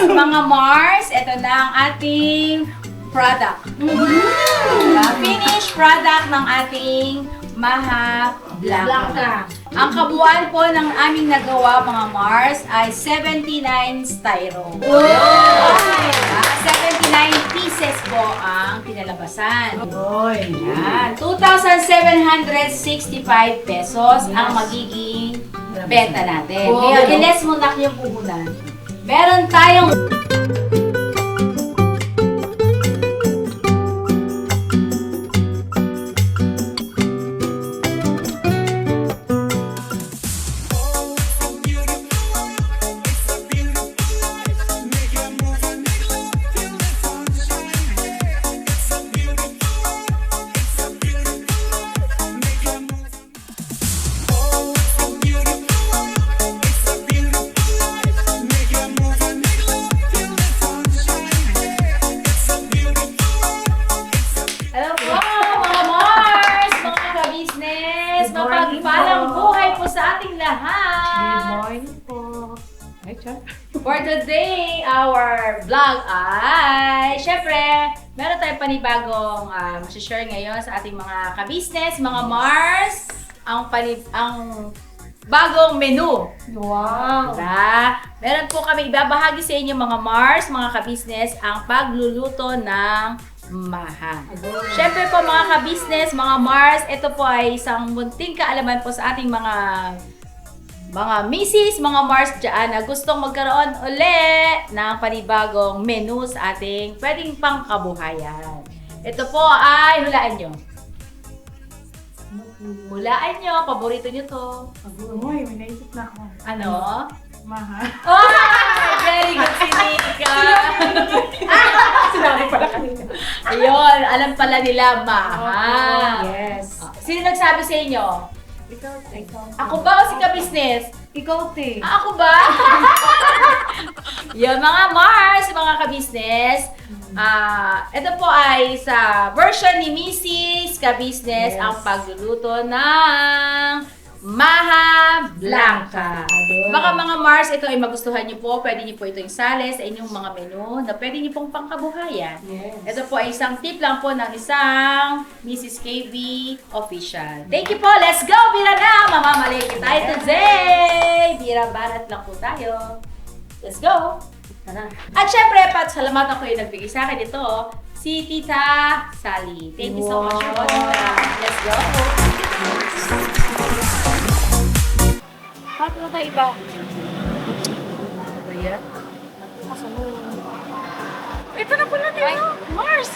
mga Mars, ito na ang ating product. Finished product ng ating Maha Blanca. Ang kabuuan po ng aming nagawa mga Mars ay 79 styro. 79 pieces po ang pinalabasan. Yan. 2,765 pesos ang magiging benta natin. Kaya i-less mo na yung puhunan. Meron tayong for today, our vlog ay, syempre, meron tayong panibagong share ngayon sa ating mga ka-business, mga Mars, ang bagong menu. Wow! Diba? Meron po kami ibabahagi sa inyo mga Mars, mga ka-business, ang pagluluto ng Maha. Syempre po mga ka-business, mga Mars, ito po ay isang munting kaalaman po sa ating mga misis, mga Mars dyan na gustong magkaroon uli ng panibagong menu sa ating pwedeng pangkabuhayan. Ito po ay, hulaan nyo. Hulaan nyo, paborito nyo to. Uy, may naisip na ako. Ano? Maha. Oh! Very good si Nika! Sinabi pala kanina. Ayun, alam pala nila, Maha. Yes. Sino nagsabi sa inyo? Ikaw. Ako ba o si ka-business? Ikaw, te. Ako ba? Yan mga Mars, mga ka-business. Ito po ay sa version ni Mrs. Ka-business, ang pagluluto ng Maha Blanca. Baka mga Mars, ito ay magustuhan niyo po. Pwede niyo po ito isali sa inyong mga menu na pwede niyo pong pangkabuhayan. Yes. Ito po ay isang tip lang po ng isang Mrs. KB official. Thank you po. Let's go! Bira na! Mamamaliki tayo today! Bira barat lang po tayo. Let's go! Tara. At syempre, salamatan ko yung nagbigay sa akin ito, si Tita Sally. Thank you so much po, Tita. Let's go! Bakit na tayo iba? Ayan. Ito na pala nila. Mars!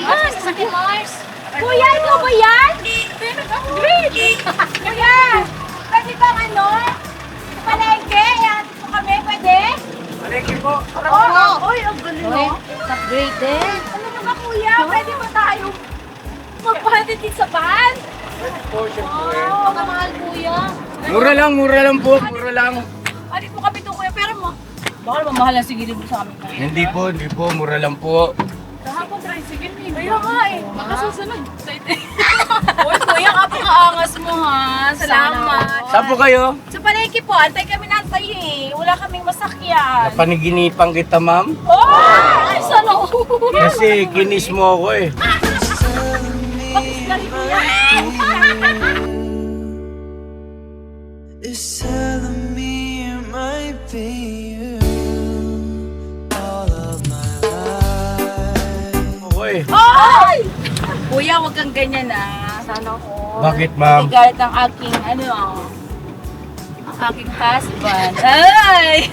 Mars! Sakit Mars! Kuya, ikaw ba yan? Great! Kuya! Pwede bang ano? Palengke? Ayan po kami, pwede? Palengke po. Uy, ang galing mo. Upgrade din! Ano naman kuya? Pwede ba tayo magpahatid sa van? Pagkamahal kuya! Mura lang po. Mura lang. Ano po kami doon kuya? Pero baka naman mahal ang sigilid mo sa amin. Hindi po. Mura lang po. Kahapon try, sige ni. Kaya nga eh. Makasusunod. Uy kuya, kapakaangas mo ha. Salamat. Saan po kayo? Sa palengke po, antay kami nantay eh. Wala kaming masakyan. Napaniginipan kita, ma'am. Oh! Ay, sana Kasi kinis mo ako eh. It's telling me it might be you all of my life. Okay. Ay! Kuya, huwag kang ganyan ah. Sana ko. Bakit, ma'am? Galit ang aking, ang aking husband. Ay!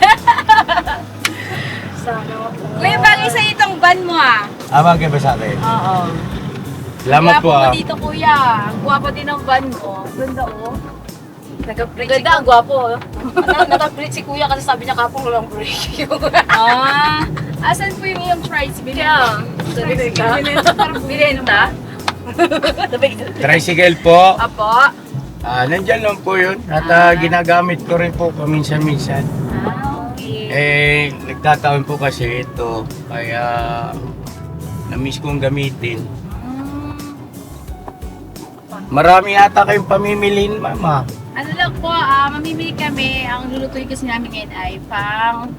Sana ako. Kuya, bagay sa itong van mo ah. Bagay ba sa akin? Oo. Salamat po Gwapo mo dito kuya. Ang gwapo din ng van mo. Ganda oh. Nag-break Ganda, ang gwapo. Nag-break si kuya kasi sabi niya kapong walang break. Asan po yung iyong tricycle? Kaya, Binenta? Tricycle po. Apo? Nandyan lang po yun. At ginagamit ko rin po paminsan-minsan. Okay. Nagtataon po kasi ito. Kaya na-miss kong gamitin. Marami yata kayong pamimilin, mama. Ano lang po, mamimili kami. Ang lulutuin kasi namin ngayon ay pang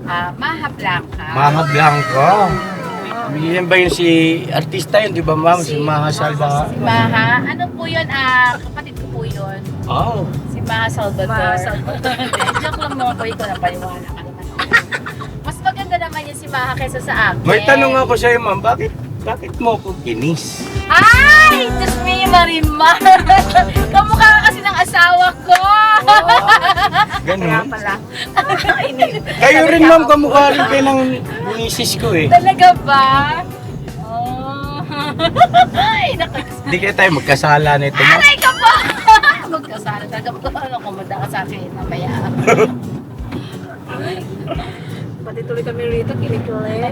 Maha Blanca. Maha Blanca. Yan ba yung si artista yun, di ba ma'am? Si Maha Salva. Si Maha. Ano po yun? Kapatid ko po yun. Oh. Si Maha Salvador. Maha Salvador. Joke lang naman po ikaw na paliwala ka naman. Mas maganda naman yun si Maha kaysa sa akin. May tanong ako sa'yo ma'am, bakit mo ako kinis? Ay! Diyos me, Marimar! Kamukha ka kasi ng asawa ko! Ganun. Pala. Kayo rin ma'am, kamukha rin kayo ng misis ko eh. Talaga ba? Oh. Ay, Hindi kaya tayo magkasala nito ma'am. Aray ka pa! Magkasala talaga po. Ano, kumanda ka sa akin mamaya. Pati tuloy kami rito, kinikuli.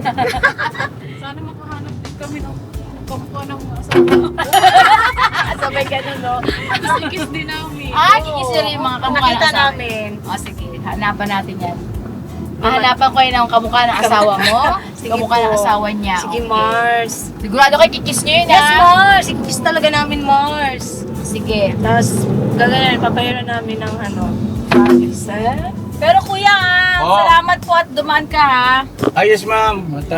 Sana makahanap din kami ng kamukha ng asawa. Sabay ganun, no? Kiss din namin. Kikis nyo rin yung mga kamukha ng Nakita asawa. namin. Sige, hanapan natin yan. Hahanapan ko yun ng kamukha ng asawa mo. Sige Kamukha po. ng asawa niya. Sige, Okay. Mars. Sigurado kayo kikis nyo yun, Yes, ha? Mars! Ikikis talaga namin, Mars. Sige. Tapos, gaganan, papayaran namin ng Paris, eh? Pero kuya, Oh. salamat po at dumaan ka, ha? Ayos ma'am. At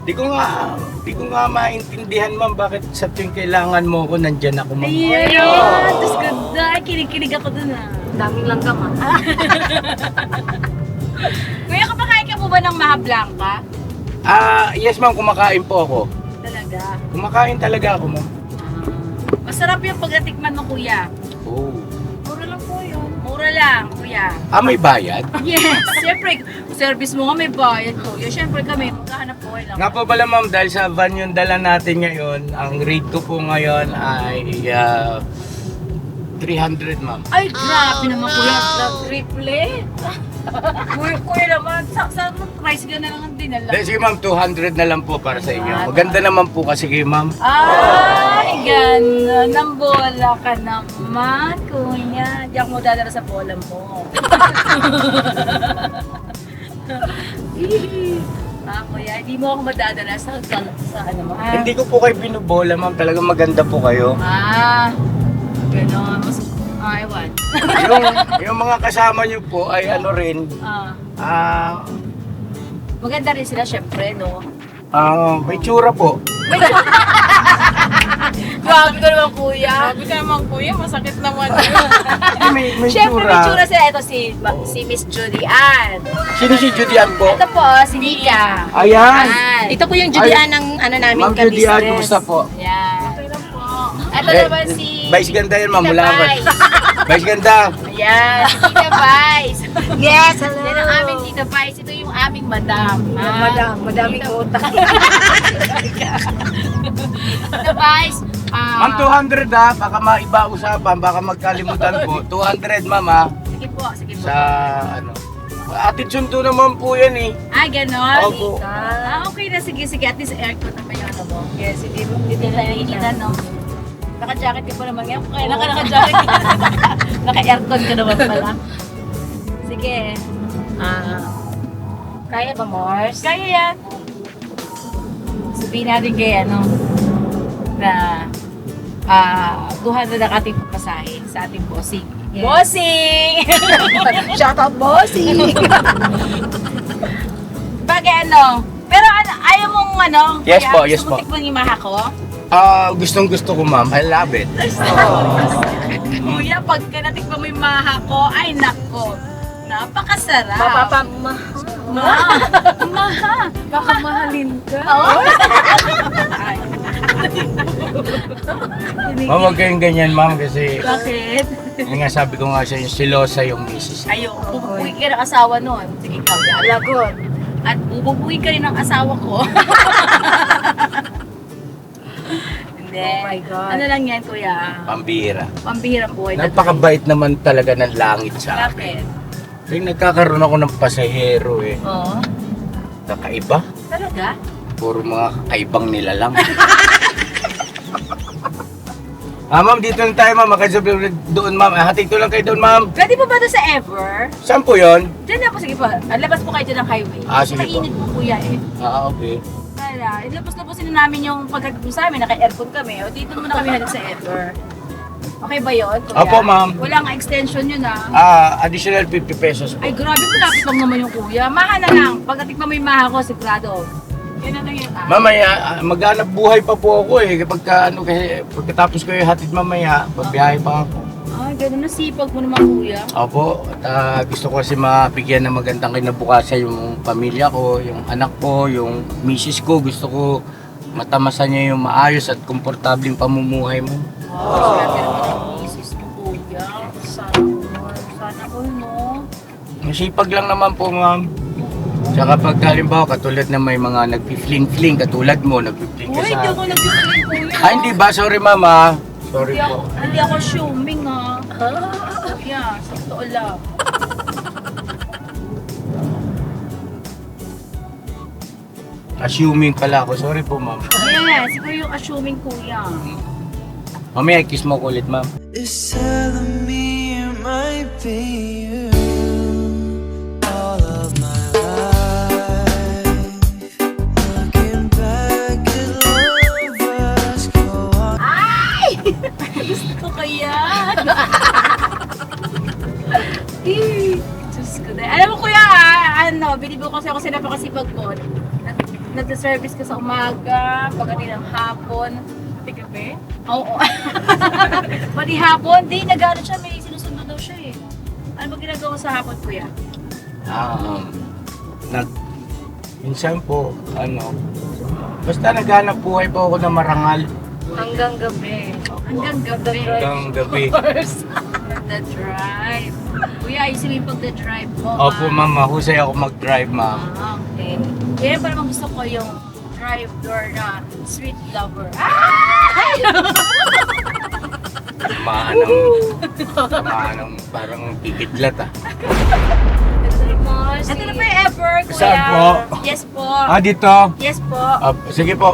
di ko nga maintindihan ma'am bakit sa tuwing kailangan mo ako, nandyan ako ma'am. Ayun! Diyos ko, kinig ako dun, ha? Daming langgam, ah. Kuya, kapakain ka po ba ng Maha Blanca? Yes ma'am, kumakain po ako. Talaga? Kumakain talaga ako ma'am. Masarap yung pagkatikman mo, kuya. Oh. Mura lang po yun. Mura lang, kuya. May bayad? Yes! Siyempre, service mo nga may bayad, kuya. Siyempre kami, magkahanap po lang. Nga po pala ma'am, dahil sa van yung dala natin ngayon, ang rate ko po ngayon ay 300 ma'am. Ay, grabe naman, kuya. Triple. Kuya naman, sa price ka na lang ang dinala. Dahil sige ma'am, 200 na lang po para sa inyo. Maganda naman po kasi kayo ma'am. Ay, ganda. Nang bola ka naman, kuya. Di ako mo dadala sa bola mo. Kuya, hindi mo ako madadala sa ano mo, ha? Hindi ko po kayo binubola ma'am, talagang maganda po kayo. Ganon. Ewan. yung mga kasama niyo po ay ano rin, Maganda rin sila, syempre, no? may tsura po. Grabe ka naman, kuya. Sabi ka naman kuya, masakit naman yun. May Syempre, may tsura tsura. sila. Ito si Miss Judy Ann. Sino si Judian po? Ito po, si Nika. Ayan! Ayan. Ito po yung Judian ng namin Ma'am Judian, kumusta po? Ayan. Okay lang po. Ito naman si... Vice ganda yan ma'am, Tita mula ka. Vice. Vice ganda. Ayan, si Tita Vice. Yes, hello. Yan ang aming Tita Vice. Ito yung aming madam. Madaming utang. Tita Vice. Ma'am 200 ha, baka maiba usapan, baka magkalimutan po. 200 ma'am ha, Sige po, sige po. sa ano. Atid sundo naman po yan eh. Ganon. Opo. Okay na, sige, sige. At least aircon na pa yung ano mo. Yes, hindi mo Nakikita, no? Naka-jacket ka pa naman ngayon. Kaya naka-jacket ka. Naka-aircon ka naman pala. Sige. Kaya ba, Mars? Kaya yan. Sabihin natin kay ano, na 200 ang ating pasahe sa ating bossing. Yes. Bossing! Shout out, bossy! Bagay ano, pero ano, ayaw mong ano, Yes kaya po, yes gusto po. mo tikman yung maha ko? Gustong gusto ko ma'am, I love it. Kuya, pagka natikman mo yung maha ko, ay nako, napakasarap. Maha! Baka mahalin ka. Ma'am, huwag kayong ganyan ma'am kasi Bakit? yun nga sabi ko nga sa inyo, silosa yung misis. Ayaw, bubuhay ka ng asawa nun. Sige, ikaw, alagon. At bubuhay ka rin ng asawa ko. Hindi. Oh my God. Ano lang yan, kuya? Pambihira. Pambihirang buhay. Napakabait naman talaga ng langit sa akin. Bakit? Kaya nagkakaroon ako ng pasahero eh. Oo. Kakaiba. Talaga? Puro mga kakaibang nila lang. Ma'am, dito lang tayo ma'am. Makasabi doon ma'am. Hatid ko lang kayo doon ma'am. Pwede po ba doon sa Ever? Saan po yun? Diyan na po, sige po. Labas po kayo dyan ng highway. Sige po. Mainit po kuya eh. Okay. Ilabas na po sila namin yung pagkagod sa amin, naka-aircon kami. O dito muna kami halit sa Ever. Okay ba yun, kuya? Opo, ma'am. Walang extension yun ah. Additional 50 pesos po. Ay, grabe, malapit lang naman yung kuya. Maha na lang. Pagdating mo yung maha ko, sigurado. Yan na lang yun ah. Mamaya, maghanap buhay pa po ako eh. Kasi pagkatapos ko yung hatid mamaya, babiyahe pa ako. Ay, ganun na sipag mo naman kuya. Opo, at gusto ko kasi mabigyan ng magandang kinabukasan yung pamilya ko, yung anak ko, yung misis ko. Gusto ko matamasan niya yung maayos at komportabling pamumuhay mo. Wow, swerte naman ang misis mo kuya. Sana all, no? Masipag lang naman po, ma'am. Tsaka pag halimbawa, katulad na may mga nagpi-fling-fling, katulad mo, nagpi-fling ka Uy, hindi sa... ako nagpipiling kuya. Ah, hindi ba? Sorry, mama. Sorry po. Hindi ako assuming ah. Kuya, sa totoo lang. Assuming pala ako. Sorry po, ma'am. Yes, ikaw yung assuming kuya. Mamaya, kiss mo ko ulit, ma'am. It's telling me it might be you. All of my life, looking back at lovers go on. Gusto ko yan. Diyos ko dahil. Alam mo kuya, binibo kasi ako sa napakasipag ko. Nag-service ka sa umaga, pagdating ng hapon. Pati gabi? Oo. Pati hapon, di, nag-ano siya, may sinusundo daw siya eh. Ano ba ginagawa sa hapon kuya? Minsan po, basta naghanap buhay po ako na marangal. Hanggang gabi. Hanggang gabi. Hanggang gabi. Of course. The drive. Kuya, ayusin mo yung pagda-drive mo. Opo, ma'am. Mahusay ako mag-drive, ma'am. Okay. Kaya pa naman gusto ko yung driver na sweet lover. Ay! Tamaan ng parang pipidlat ah. Ito na pa yung ever, kuya. Saan po? Yes po. Dito? Yes po. Sige po.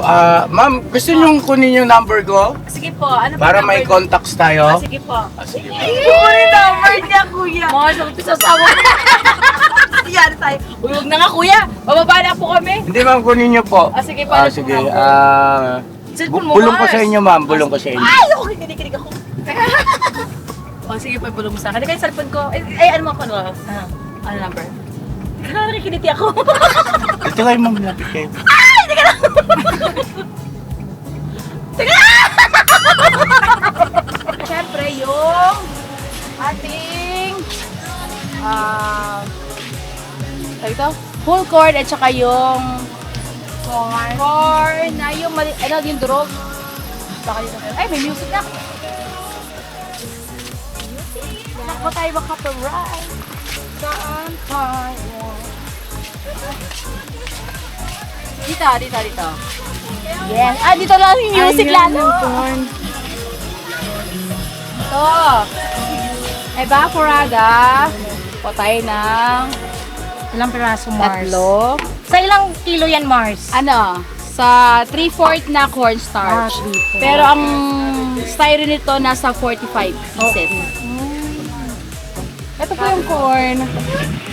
Ma'am, gusto niyong kunin yung number ko? Sige po. Ano po Para number may niyo? contacts tayo? Sige po. Sige po. Ano yung number niya, kuya? Mga sasawa. Yan tayo. Uy, huwag na nga, kuya. Bababa na po kami. Hindi ma'am, kunin niyo po. Sige po. Ano Sige. po? Cellphone mo, Bulong ko Mars. sa inyo, ma'am. Bulong ko sa inyo. Ay, ako kinikinig ako. Sige po, bulong mo sa akin. Ano kayo cellphone ko? Ano mo ako? Ano number? Nakikiniti ako. Ito kayo, ma'am. Lapit kayo. Siyempre, yung ating ito, full cord at saka yung corn na yung yung durog. Saka yung ay, may music na. Nakba tayo makapag-ride. Saan tayo? Dito. Yes. Dito lang yung music lalo. Ito. Evaporada. Patay ng Ilang piraso, Mars? tatlo. Sa ilang kilo yan, Mars? Sa 3/4 na cornstarch. 3/4. Pero ang styro nito nasa 45 pieces. Ito po yung corn.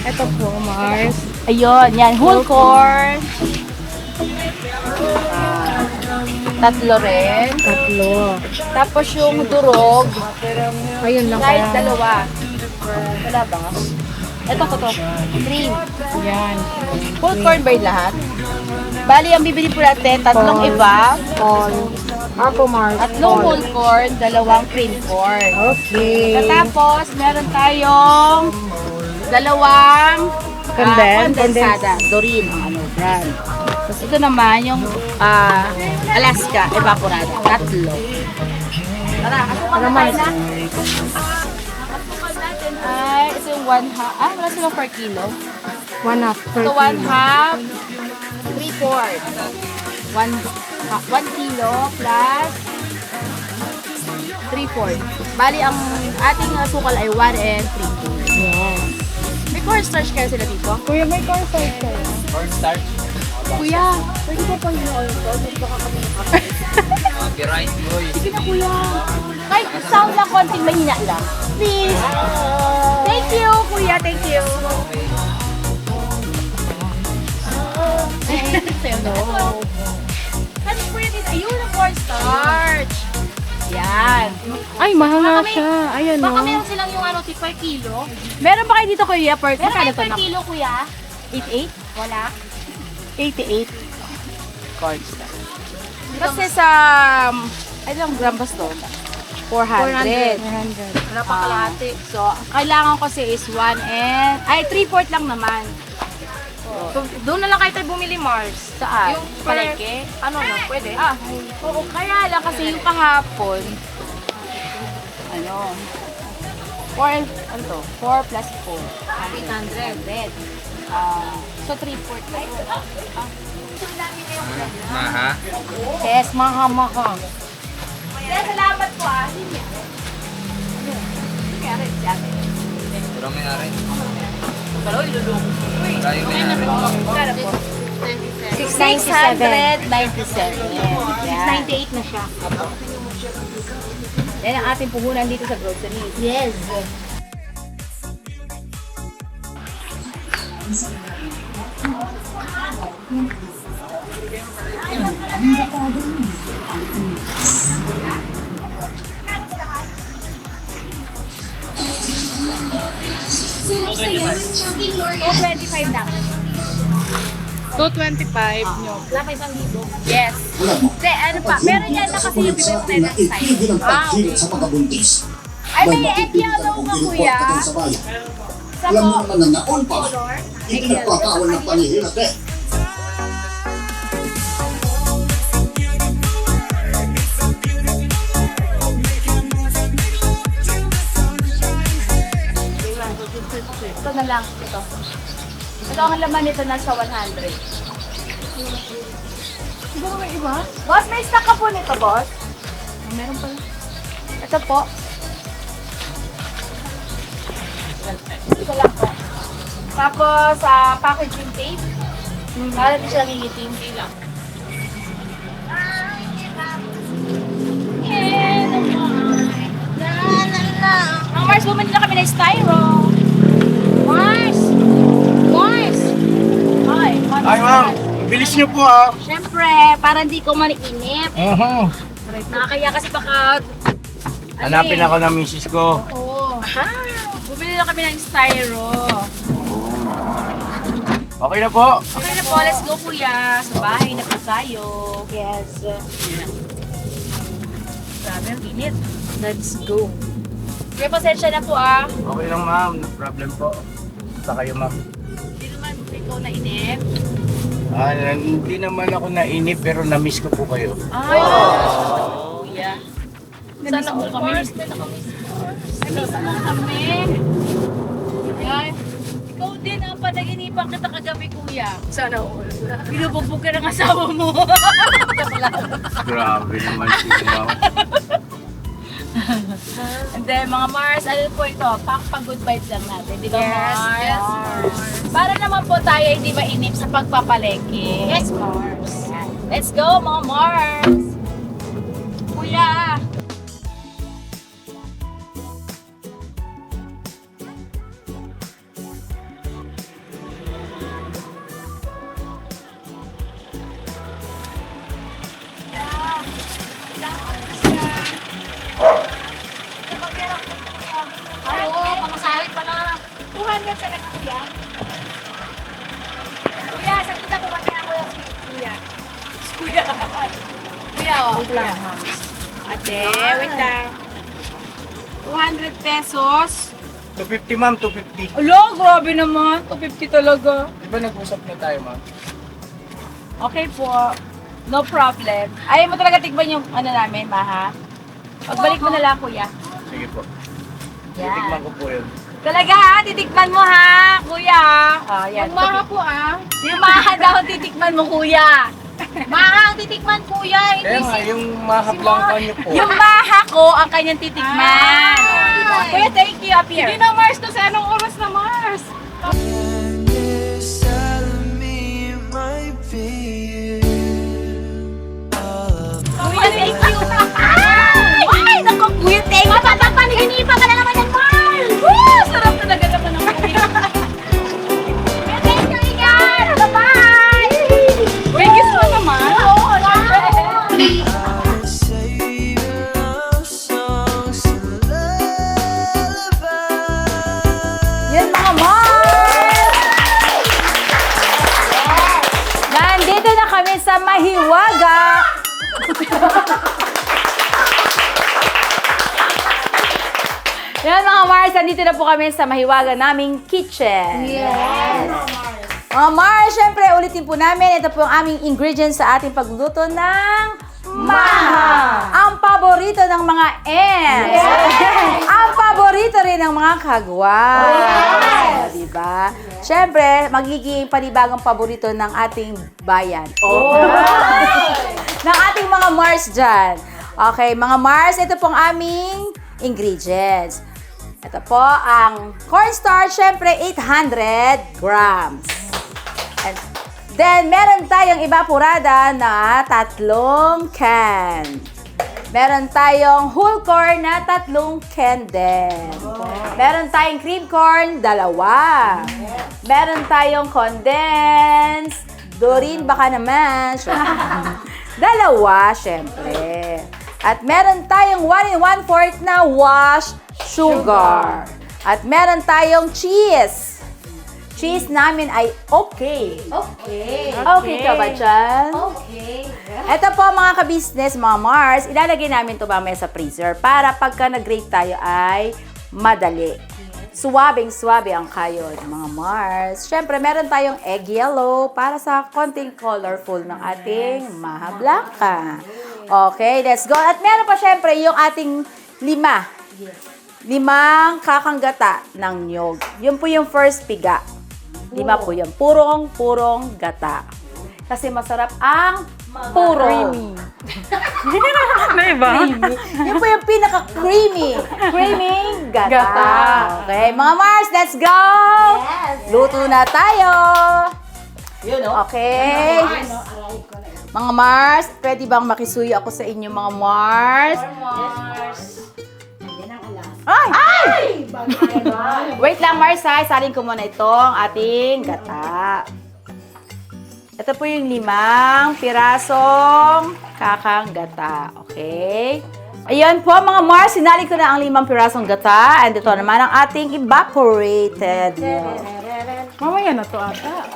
Ito po, Mars. Ayun, yan. Whole corn. Tatlo rin. Tatlo. Tapos yung durog, Ayun lang kahit kaya. dalawa. Wala ba? Ito. 3. Yan. Full corn ba yung lahat? Bali, ang bibili po natin, tatlong Corn. iba, Ako, Mars. tatlong whole corn, dalawang cream corn. Okay. Tapos, meron tayong dalawang kondensada. Dorin, ang brand. Tapos ito naman yung Alaska Evaporada. Tatlo. Tara, asukal na tayo na. Asukal natin ay, ito yung 1/2. Wala silang per kilo. 1/2 per Ito kilo. 1/2, 3/4. 1 kilo plus 3/4. Bali, ang ating asukal ay 1 and 3/4. Yes. May cornstarch kaya sila dito? Kuya, may cornstarch kayo. Cornstarch. Kuya, pwede ko pang yun. Baka kami Copyright, boy. Sige na, kuya. Kahit sound lang, konting mahina lang. Please. Thank you, kuya. Thank you. Ano po yun? Ayun, ang cornstarch. Yan. Ay, mahal nga Baka may- siya. Ayan, Baka no? meron silang yung ano, tip per kilo. Meron ba kayo dito, kuya? Per, Meron magkano kayo to per na? kilo, kuya? 88? Wala. 88. Cards na. Kasi sa, ilang grams to? 400. 400. Wala pa kalahati. So, kailangan kasi is 1 and, ay, 3/4 lang naman. So, doon na lang kayo tayo bumili, Mars. Saan? Yung Palengke? Ano na, pwede? Oo, kaya lang kasi yung kahapon, ano, 4 plus 4. 800. So, 3/4 lang. Maha? Yes, maha. Kaya salamat po Marami na rin. Pero ilulong. Tayo na rin. 697. Yan. 98 na siya. Yan ang ating puhunan dito sa grocery. Yes. $225 nyo. Wala pa isang libo. Yes. Hindi, ano pa? Meron yan na kasi yung bibig tayo ng style. Itigil ang pagkilit sa pagkabuntis. Ay, may egg yellow ka, kuya. Sa Alam mo ko, naman na naon pa, hindi nagpakawan ng panihirap eh. ito na lang. Ito. Ito ang laman nito nasa 100. Siguro may iba? Boss, may stock ka po nito, boss? Meron pala. Ito po. Ito lang po. Tapos, packaging tape. Para di siya nangingitim. Hindi lang. Ang Mars, bumili na kami ng styro. Mars! Mars! Ay, Ay, ma'am. Bilis niyo po, ah. Siyempre, para hindi ko maniinip. Nakakaya kasi baka... Hanapin ako ng misis ko. Oo. Bumili na kami ng styro. Okay na po. Okay na po, let's go kuya. Sa bahay na po tayo. Yes. Grabe ang init. Let's go. Kaya pasensya na po ah. Okay lang, ma'am. No problem po. Basta kayo, ma'am. Hindi naman ikaw na inip. Hindi naman ako nainip pero na-miss ko po kayo. Ay, kuya. Sana all kami. Namiss mo kami. Yan. Ikaw din ang panaginipan kita kagabi, kuya. Sana all. Binubugbog ka ng asawa mo. Grabe naman si ma'am. And then, mga Mars, ano po ito? Pang-good vibes lang natin. Di ba, Mars? Yes, Mars. Para naman po tayo hindi mainip sa pagpapalengke. Yes, Mars. Let's go, mga Mars! Kuya! Ay, oo, pamasahe pa na. 200 sa kuya. Kuya, sa kita ko bakit ako yung kuya. Kuya. Kuya, oh. Kuya. Ate, wait lang. 200 pesos. 250, ma'am. 250. Alo, grabe naman. 250 talaga. Di ba nag-usap na tayo, ma'am? Okay po. No problem. Ayaw mo talaga tikman yung ano namin, Maha? Pagbalik mo na lang, kuya. Sige po. Yan. Titikman ko po yun. Talaga ha? Titikman mo ha, kuya. Ah, yan. Yung maha po Yung Maha daw titikman mo, kuya. Maha ang titikman, kuya. Kaya nga, yung mahablangkan niyo po. Yung Maha ko ang kanyang titikman. Kuya, thank you. Up here. Hindi na Mars kasi anong oras na Mars? And it's telling me it might be you. All of Kuya, thank you. Ay, naku, kuya, thank you. Papaniginipan ka na naman yan, Mars! Woo! Sarap talaga naman ng kuya. Kuya, thank you again! Bye-bye! May kiss mo naman. Oo, syempre. I say you love sa Mahiwaga. Yan mga Mars, nandito na po kami sa Mahiwaga naming kitchen. Yes! Mga Mars, syempre ulitin po namin, ito po ang aming ingredients sa ating pagluluto ng maha. Ang paborito ng mga ants. Ang paborito rin ng mga kagwang. Diba? Syempre, magiging panibagong paborito ng ating bayan. Ng ating mga Mars dyan. Okay, mga Mars, ito pong aming ingredients. Ito po ang cornstarch, syempre 800 grams. And then, meron tayong evaporada na 3 can. Meron tayong whole corn na 3 can din. Meron tayong cream corn, 2. Meron tayong condensed. Dorin, baka naman. 2, syempre. At meron tayong 1 1/4 na washed sugar. At meron tayong cheese. Cheese namin ay okay. Okay ka ba dyan? Okay. Ito po mga ka-business, mga Mars, ilalagay namin ito mamaya sa freezer para pagka nag-grate tayo ay madali. Suwabing-suwabe ang kayo, mga Mars. Siyempre, meron tayong egg yellow para sa konting colorful ng ating maha blanca. Okay, let's go. At meron pa siyempre yung ating 5 kakanggata ng nyog. Yun po yung first piga. 5 po yun. Purong gata. Kasi masarap ang puro. Creamy. May iba? Yun po yung pinaka-creamy. Creamy gata. Okay, mga Mars, let's go! Luto na tayo! Okay. Mga Mars, pwede bang makisuyo ako sa inyo, mga Mars? Ay! Wait lang, Mars, ha? Salin ko muna itong ating gata. Ito po yung 5 pirasong kakang gata. Okay? Ayan po, mga Mars, sinali ko na ang 5 pirasong gata. And ito naman ang ating evaporated milk. Mamaya na to ata.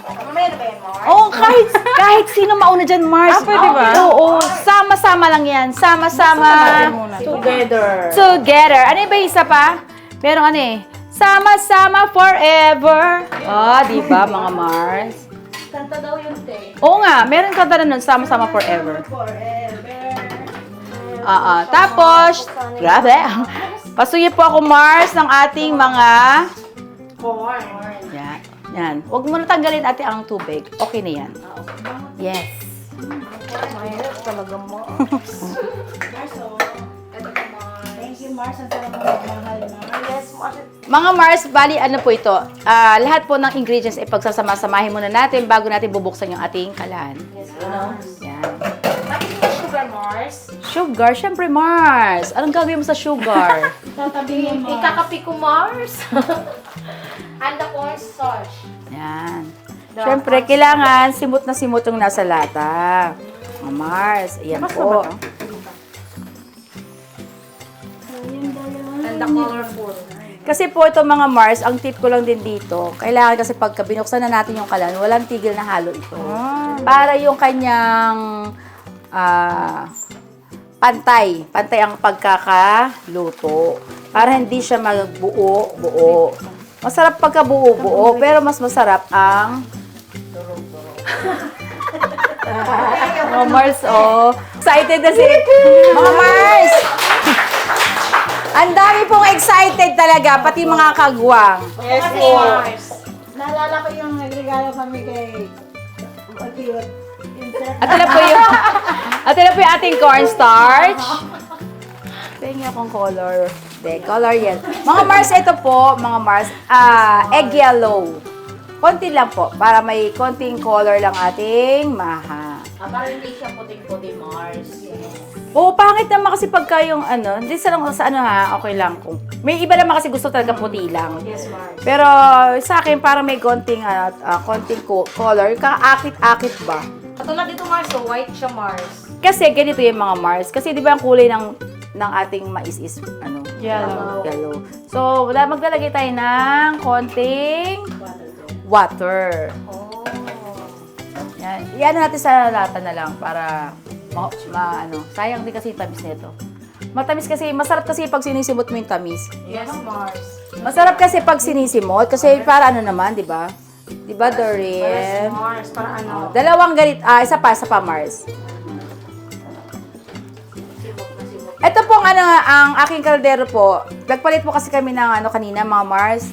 Oh, kahit sino mauna dyan, Mars. Pwede ba? Oo, sama-sama lang yan. Sama-sama. Together. Ano ba yung isa pa? Merong ano eh. Sama-sama forever. Oh, di ba, mga Mars? Kanta daw yun, te. Oo nga, meron kanta na nun, sama-sama forever. Tapos, grabe. Pasuyo po ako, Mars, ng ating mga Yan. Yan. Huwag mo na tanggalin ate ang tubig. Okay na yan. Yes. Mahirap talaga mo. Mga Mars, bali ano po ito? Lahat po ng ingredients ay pagsasama-samahin muna natin bago natin bubuksan yung ating kalan. Yan. Sugar, Mars. Sugar? Syempre, Mars. Anong gagawin mo sa sugar? Tatabihin mo. Ikakapi ko, Mars. And the cornstarch. Yan. Syempre, kailangan simot na simot yung nasa lata. Mga Mars, ayan po. And the colorful. Kasi po ito mga Mars, ang tip ko lang din dito, kailangan kasi pagka binuksan na natin yung kalan, walang tigil na halo ito. Para yung kanyang pantay ang pagkakaluto. Para hindi siya magbuo-buo. Masarap pagka buo-buo, pero mas masarap ang mga Mars, oh. Excited na si mga Mars! Ang dami pong excited talaga, pati mga kagwang. Yes, Mars. Naalala ko yung nagregalo kami kay Matiyot. At ito na po yung ating cornstarch. Tingnan akong color. De, color yan. Mga Mars, ito po, mga Mars, egg yellow. Konti lang po, para may konting color lang ating maha. Para hindi siya puting-puti, Mars. Oo, pangit naman kasi pagka yung ano, hindi sa ano ha, okay lang. Kung, may iba naman kasi gusto talaga puti lang. Yes, Mars. Pero sa akin, parang may konting, konting color, kaakit-akit ba? Katulad dito, Mars. So, white siya, Mars. Kasi ganito yung mga Mars. Kasi di ba ang kulay ng ating mais is ano? Yellow. So, maglalagay tayo ng konting water. Yan. Iyan natin sa lata na lang para ano. Sayang din kasi yung tamis nito. Matamis kasi, masarap kasi pag sinisimot mo yung tamis. Yes, Mars. Masarap kasi pag sinisimot kasi para ano naman, di ba? Di ba, Doreen? Mars, para ano? Dalawang ganit, isa pa, Mars. Ito pong ano, ang aking kaldero po. Nagpalit po kasi kami ng ano kanina, mga Mars,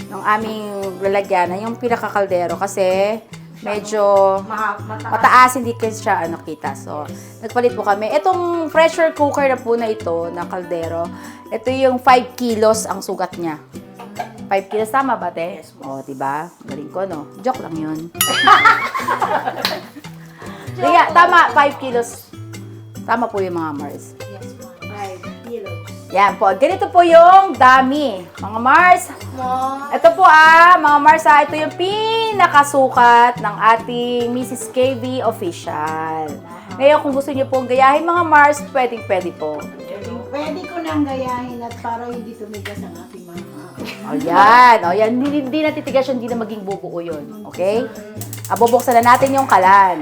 ng aming lalagyanan, yung pinakakaldero kasi medyo mataas, hindi kasi siya ano kita. So, nagpalit po kami. Itong pressure cooker na po na ito, na kaldero, ito yung 5 kilos ang sugat niya. 5 kilos, tama ba, te? Yes, o, diba? Galing ko, no? Joke lang yun. Diga, tama, 5 kilos. Tama po yung mga Mars. Yes, Mars. 5 kilos. Yan po. Ganito po yung dami. Mga Mars. Ito po mga Mars ito yung pinakasukat ng ating Mrs. KB Official. Ngayon, kung gusto niyo pong gayahin mga Mars, pwede po. Pwede ko nang gayahin at para hindi tumigas ang aking mga. O yan. Hindi na titigas yun, hindi na maging bubuo yun. Okay? Bubuksan na natin yung kalan.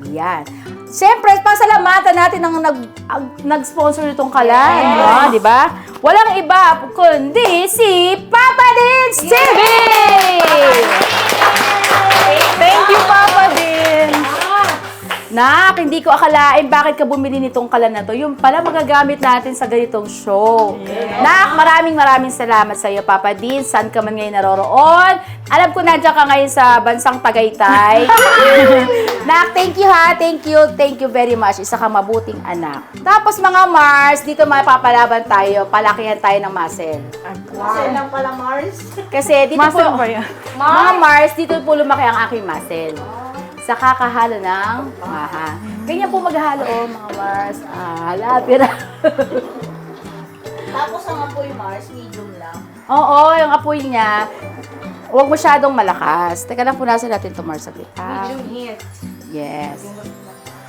Yan. Siyempre, pasalamatan natin ang nag-sponsor nitong kalan. Di ba? Walang iba kundi si Papa Dins TV! Thank you, Papa Dins! Nak, hindi ko akalain bakit ka bumili nitong kalan na to. Yung pala magagamit natin sa ganitong show. Nak, maraming salamat sa iyo, Papa Dins. Saan ka man ngayon naroroon. Alam ko nandiyan ka ngayon sa bansang Tagaytay. Nak, thank you ha. Thank you very much. Isa kang mabuting anak. Tapos mga Mars, dito mapapalaban tayo. Palakihan tayo ng muscle. Muscle lang pala, Mars. Kasi dito Muscle po, ba yan? mga Mars, dito po lumaki ang aking muscle. Sa kakahalo ng pangaha. Ganyan po maghalo, mga Mars. Lapira. Tapos ang apoy, Mars, medium lang. Oo, yung apoy niya, huwag masyadong malakas. Teka lang, punasan natin ito, Mars, saglit. Medium heat. Yes.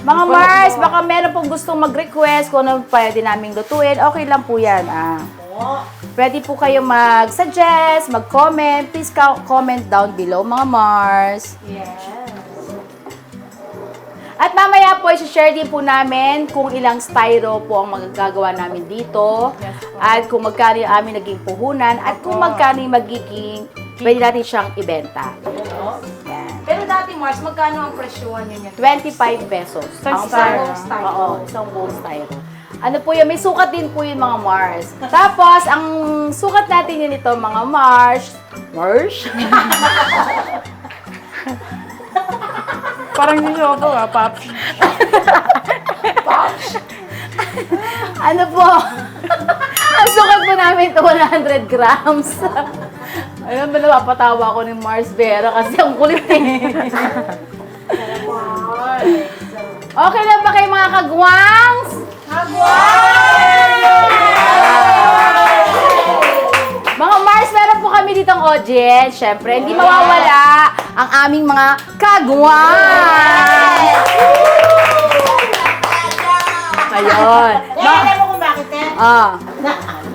Mga Mars, baka meron pong gustong mag-request kung ano pwede naming lutuin. Okay lang po yan. Pwede po kayo mag-suggest, mag-comment. Please comment down below, mga Mars. Yes. At mamaya po, i-share din po namin kung ilang styro po ang magagawa namin dito. At kung magkano yung aming naging puhunan. At kung magkano yung magiging, pwede natin siyang ibenta. Yan. Pero dati, Mars, magkano ang presyohan yun yan? 25 pesos. Isang styro. styro. Oo, isang buong styro. Ano po yun? May sukat din po yun, mga Mars. Tapos, ang sukat natin yun ito, mga Mars. Mars? Parang hindi siya po Paps. Ano po? Ang sukat po namin ito, 100 grams. Ayun ba, napapatawa ko ni Mars Vera kasi ang kulit Okay lang ba kayo mga kagwangs? Mga Mars, meron po kami ditong audience. Siyempre, hindi mawawala ang aming mga kagwangs. Ayun. Alam mo kung bakit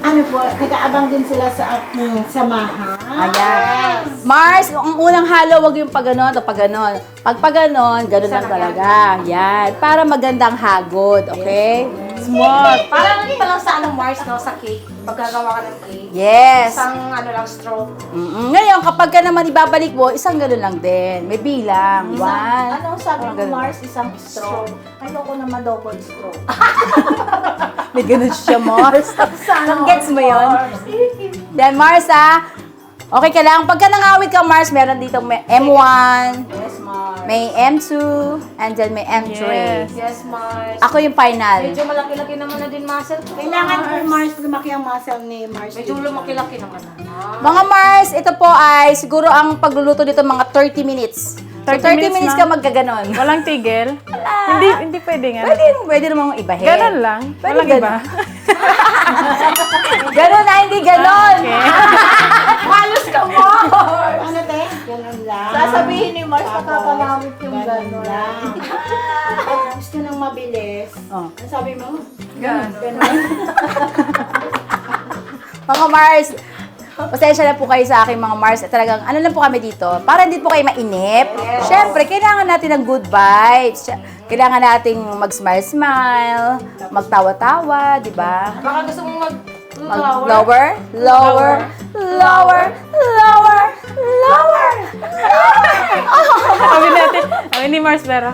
Ano po, nag-aabang din sila sa aking samahan. Ayan. Mars, ang unang halo, wag yung pag-ganon o pag-ganon. Pag pag-ganon, ganon lang talaga. Yan. Para magandang hagod, okay? Smart. Parang pa lang sa Mars, no? Sa cake. Pagkagawa ka ng cake. Yes. Isang lang straw. Ngayon, kapag ka naman ibabalik mo, isang ganon lang din. May bilang. One. Anong sabi Parang ko, ganun. Mars? Isang straw. Ayoko naman double straw. May ganon siya, Mars. Sana Gets mo yun? Then, Mars, okay ka lang. Pagka nangawit ka, Mars, meron dito may M1, Yes, Mars. may M2, and then may M3. Yes, Mars. Ako yung final. Medyo malaki-laki naman na din muscle ko. Kailangan po Mars, lumaki ang muscle ni Mars. Medyo lumaki-laki naman na. Mga Mars, ito po ay siguro ang pagluluto dito mga 30 minutes. So, 30 minutes ka magkaganon. Walang tigil? Hindi pwede nga. Pwede namang ibahin. Ganon lang. Pwede Walang iba. Ganon na, hindi ganon. Halos ka mo! Ano te? Ganun lang. Sasabihin ni Mars, Tapos, makakalawit yung ganun gano'n. lang. Gusto nang mabilis. Oh. Ano sabi mo? Ganon. Ganun. Mga Mars, Pasensya na po kayo sa aking mga Mars. Talagang, ano lang po kami dito, para hindi po kayo mainip. Siyempre, kailangan natin ng good vibes. Kailangan nating mag-smile-smile, magtawa-tawa, di ba? Baka gusto mong Lower, lower, lower, lower, lower. Kami ni Mars Vera.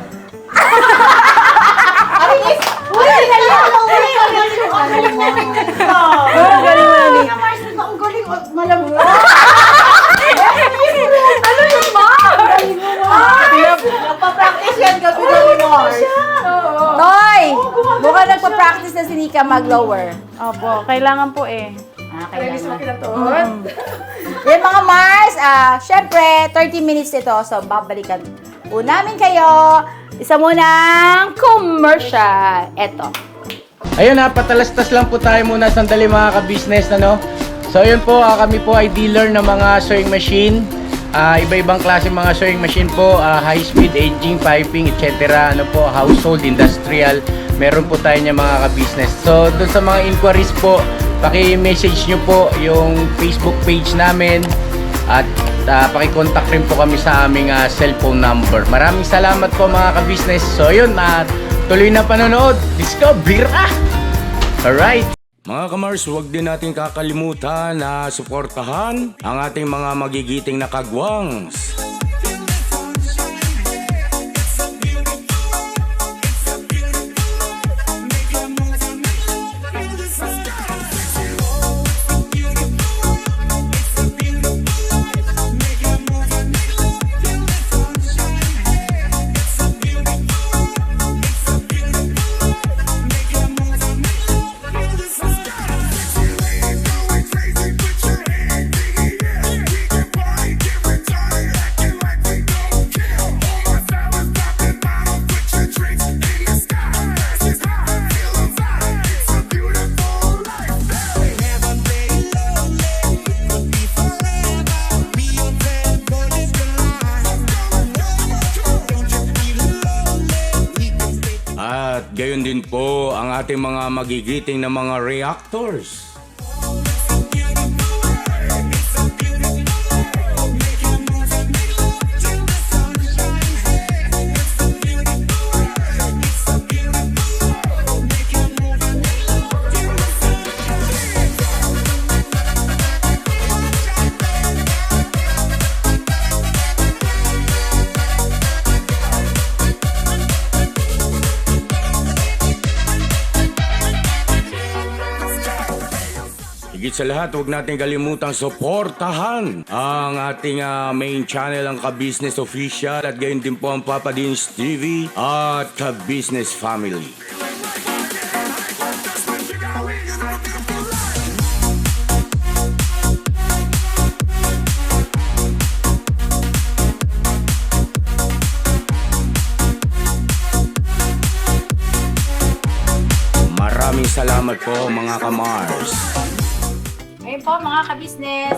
Galing mo lang. Mars, ang galing. Malamig. Ano yun, Mars? Galing mo na. Nagpa-practice yan gabi-gabi, Mars. Toy! Mukhang nagpa-practice na si Nika mag-lower. Opo, kailangan po eh. Kailangan. Yan mga Mars, syempre, 30 minutes ito. So, babalikan po namin kayo. Isa munang commercial. Eto. Ayun patalastas lang po tayo muna sandali mga ka-business, ano? So ayun po, kami po ay dealer ng mga sewing machine. Iba-ibang klase mga sewing machine po, high speed, aging, piping, etc. Ano po, household, industrial. Meron po tayo niya mga ka-business. So doon sa mga inquiries po, paki-message nyo po yung Facebook page namin at paki-contact rin po kami sa aming cellphone number. Maraming salamat po mga ka-business. So yun, tuloy na panonood. Discover! Alright! Mga kamars, huwag din natin kakalimutan na suportahan ang ating mga magigiting na kagwangs. At gayon din po ang ating mga magigiting na mga reactors. Higit sa lahat, huwag natin kalimutang suportahan ang ating main channel, ang Ka-Business Official, at gayon din po ang Papa Dins TV at Ka-Business Family. Maraming salamat po mga ka-Mars. Ngayon po mga ka-business,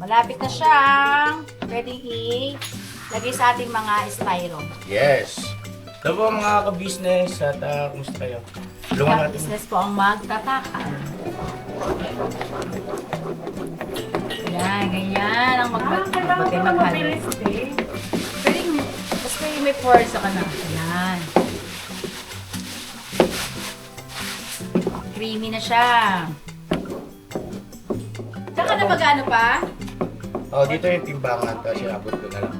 malapit na siyang pwedeng ilagay sa ating mga styro. Yes. Ito po mga ka-business at kumusta kayo? Tulungan natin. Ka-business po ang magtatakan. Yan, ganyan ang mag-mabilis. Pwedeng, mas may force ka na. Yan. Creamy na siya. Saka na mag-ano pa? Oh, dito yung timbangan kasi abot ko na lang.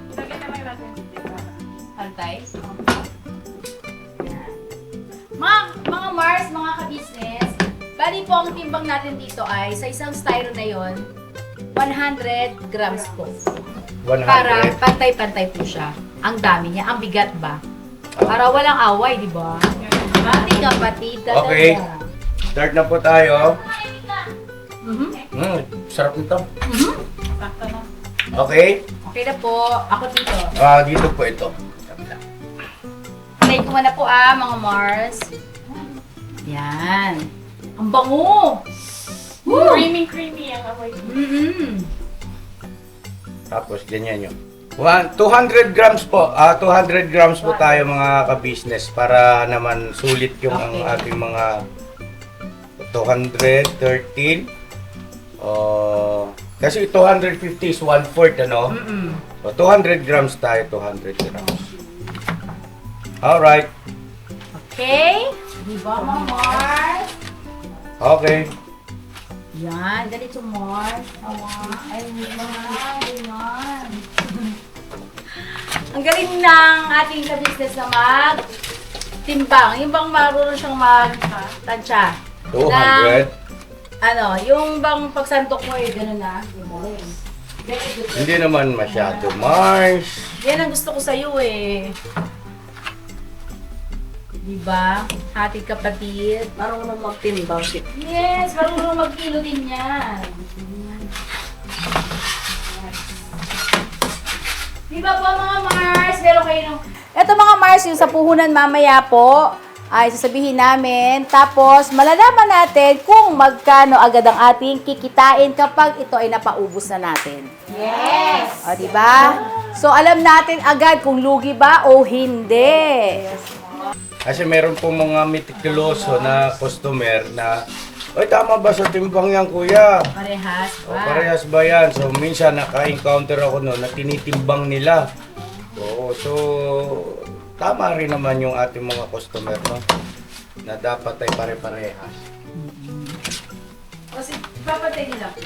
Pantay. Mga Mars, mga ka-business, bali po ang timbang natin dito ay sa isang styro na yon 100 grams po. 100. Para pantay-pantay po siya. Ang dami niya, ang bigat ba? Para walang away, di ba? Pati kapatid talaga. Okay. Start na po tayo. Mhm. Sarap nito. Mhm. Okay. Okay na po. Ako dito. Dito po ito. Play ko na po mga Mars. Yan. Ang bango! Woo! Creamy ang amoy. Tapos ganyan yun. 200 grams po. 200 grams po tayo mga ka-business para naman sulit yung ang ating mga 213. Kasi 250 is 1/4, ano? O, 200 grams tayo, 200 grams. Alright. Okay? Di ba, Ma'am Mars? Okay. Yan, ganito Mars. Ay, ganyan. Ang galing ng ating ka-business na mag-timbang. Yung bang marunong siyang mag-tansya. 200. Yung bang pagsantok mo gano'n na. Very good. Hindi naman masyado, Mars. Yan ang gusto ko sa'yo eh. Diba? Hating kapatid. Marunong magtimbang si Yes, marunong mag-kilo din yan. Diba po mga Mars? Meron kayo nung... Ito mga Mars, yung sa puhunan mamaya po, ay sasabihin namin. Tapos, malalaman natin kung magkano agad ang ating kikitain kapag ito ay napaubos na natin. Yes! O, diba? So, alam natin agad kung lugi ba o hindi. Kasi meron po mga meticuloso na customer na, "Ay, tama ba sa timbang yan, kuya?" Parehas O, ba? parehas ba yan? So, minsan naka-encounter ako noon na tinitimbang nila. Oo, so, tama rin naman yung ating mga customer, no? Na dapat ay pare-parehas. Kasi, papatay nila po.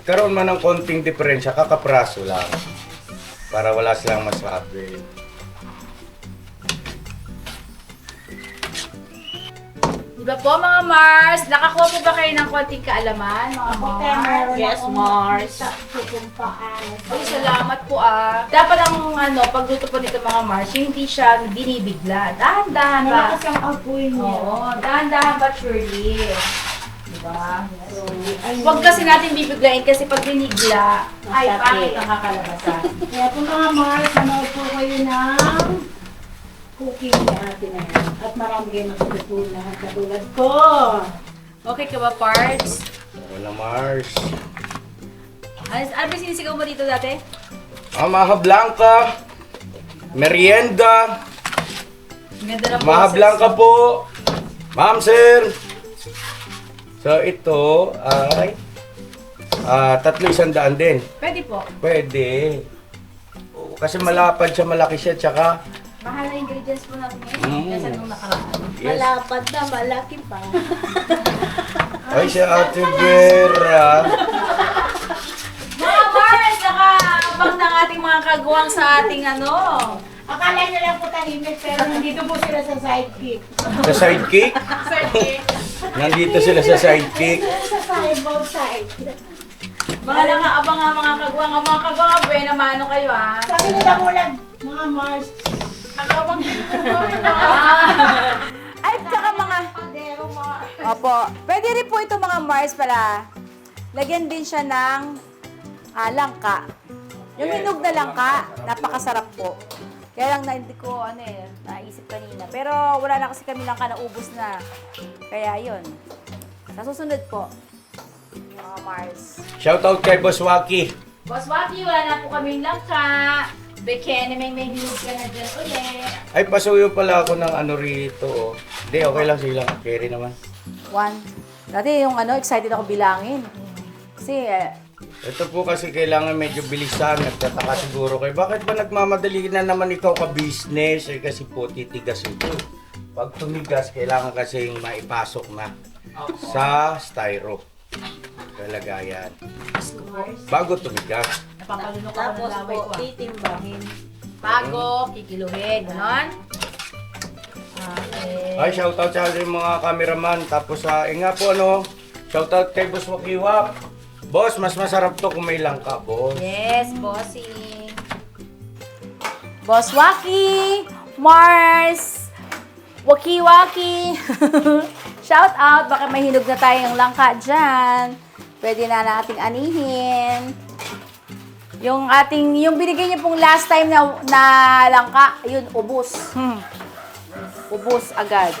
Karoon man ng konting diferensya, kakapraso lang. Para wala silang masabi. Diba po mga Mars? Nakakuha po ba kayo ng konting kaalaman mga Mars? Yes, Mars. Ay, salamat po ah. Dapat ang pagluto po nito mga Mars, hindi siya binibigla. Dahan-dahan ba? Malakas ang apoy niya. Oo, dahan-dahan ba surely? Diba? So, huwag kasi natin bibiglain kasi pag binigla, ay pangit ang kakalabasan. Kaya po mga Mars, manood po kayo ng cooking natin na yan. At marami kayo matututunan katulad ko. Okay ka ba, Parts? Wala, Mars. Ano ba sinisigaw mo dito dati? Maha Blanca, merienda, Ang ganda ng Maha boses. Blanca po, ma'am sir. So ito ay 300 din. Pwede po. Pwede. Oo, kasi malapad siya, malaki siya, tsaka Mahal na ingredients po natin ngayon. Kasi nung nakaraan. yes. Malapad na, malaki pa. Ay, si Ate Vera. Mga Mars, nakaabang ng ating mga kagawang sa ating Akala nyo lang po tahimik, pero nandito po sila sa sidekick. Sa sidekick. Nandito sila sa sidekick. Sa side, both side. mga nakaabang nga mga kagawang. Ang mga kagawang, buena mano kayo ah. Sabi nila ulan, mga Mars. Nakawang dito kami na. Ay, tsaka mga... Padero, Mars. Opo. Pwede rin po ito mga Mars pala. Lagyan din siya ng langka. Yung hinog na langka, napakasarap po. Kaya lang hindi ko naisip kanina. Pero wala na kasi kami langka na ubos na. Kaya yun. Sa susunod po, mga Mars. Shoutout kay Boss Waki. Boss Waki, wala na po kaming langka. Beke, may hinog ka na dyan ulit. Ay, pasuyo pala ako ng rito. Oh. Hindi, okay lang sila. Carry naman. 1. Dati yung excited ako bilangin. Kasi, Ito po kasi kailangan medyo bilisan. Nagtataka siguro kayo. Bakit ba nagmamadali na naman ikaw ka-business? Eh, kasi po titigas ito. Pag tumigas, kailangan kasing maipasok na sa styro. Kalagayan. Bago tumigas. napapalunok ako ng Tapos laway po, ko ah. titimbangin. Bago, kikiluhin. Ganon? Okay. Ay, shoutout sa ating mga cameraman. Tapos nga po shoutout kay Boss Wakiwap. Boss, mas masarap to kung may langka, boss. Yes, bossing. Boss Waki, Mars, Waki-Waki. Shout out, baka may hinog na tayong langka dyan. Pwede na nating anihin. Yung binigay niyo pong last time na langka, yun, ubos. Ubos agad.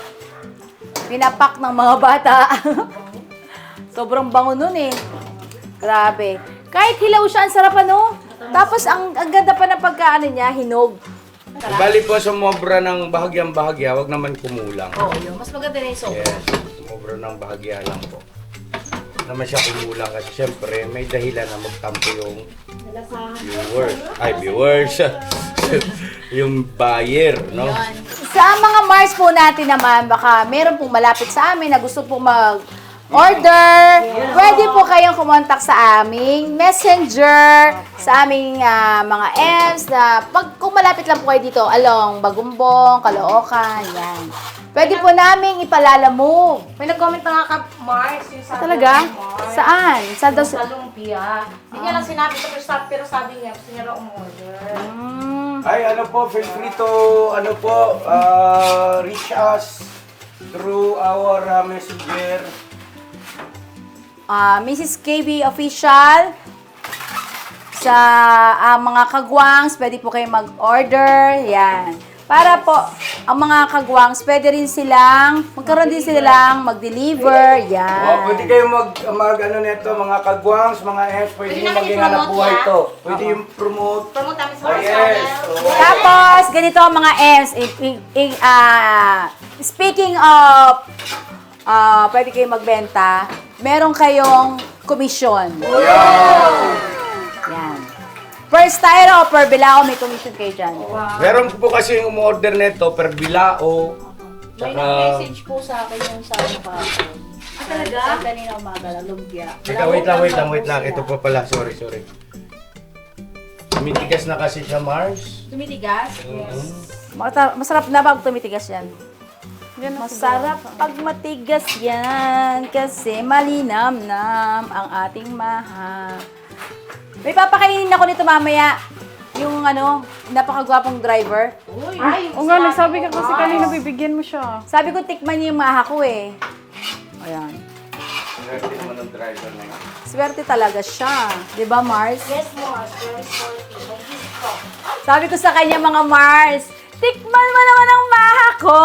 Pinapak ng mga bata. Sobrang bango nun eh. Grabe. Kahit hilaw siya, ang sarap Tapos ang ganda pa ng pagkaano niya, hinog. Bali po, sumobra ng bahagyang-bahagya, wag naman kumulang. Oo, yun. Mas maganda na yung sopa. Yes, sumobra ng bahagya lang po. naman siya kumulang kasi syempre may dahilan na magtampo yung viewers. Yung buyer, no? Sa mga Mars po natin naman, baka meron pong malapit sa amin na gusto pong mag-order. Pwede po kayong kumontak sa aming messenger, sa aming mga M's na kung malapit lang po kayo dito, along Bagumbong, Caloocan, yan. Pwede po namin ipalalamove. May nag-comment na nga ka, Mars, yung sabi Talaga? ni Mars. Saan? Saan daw? Sa lumpia. Hindi niya lang sinabi sa first stop, pero sabi niya, gusto niya raw umorder. Ay, ano po, feel free to, reach us through our messenger. Mrs. KB Official, sa mga kagwangs, pwede po kayong mag-order. Yan. Para po, ang mga kagwangs, pwede rin magkaroon din silang mag-deliver. Yan. Pwede kayong nito, mga kagwangs, mga M's, pwede yung maging hanap buhay to. Pwede yung promote. Promote namin sa Oh, first yes. channel. Tapos, ganito ang mga M's. Speaking of, pwede kayong magbenta, meron kayong commission. Yan. Per styro o per bilao, may commission kayo dyan. Meron po kasi yung umorder nito per bilao. May Tsaka, nag-message po sa akin yung sa mukha ko. Talaga? Sa kanina umaga lang, lumpia. teka, wait lang. Ito po pala, sorry. Tumitigas na kasi siya, Mars. Tumitigas? Masarap na pag tumitigas yan. Masarap pag matigas yan kasi malinamnam ang ating maha. May papakainin ako nito mamaya. Yung napakagwapong driver. Ay, O nga, nagsabi ka kasi kanina bibigyan mo siya. Sabi ko tikman niyo yung maha ko eh. Ayan. Swerte naman ng driver na yun. Swerte talaga siya. Di ba, Mars? yes, Mars, very sporty. May disco. Sabi ko sa kanya, mga Mars, tikman mo naman ang maha ko!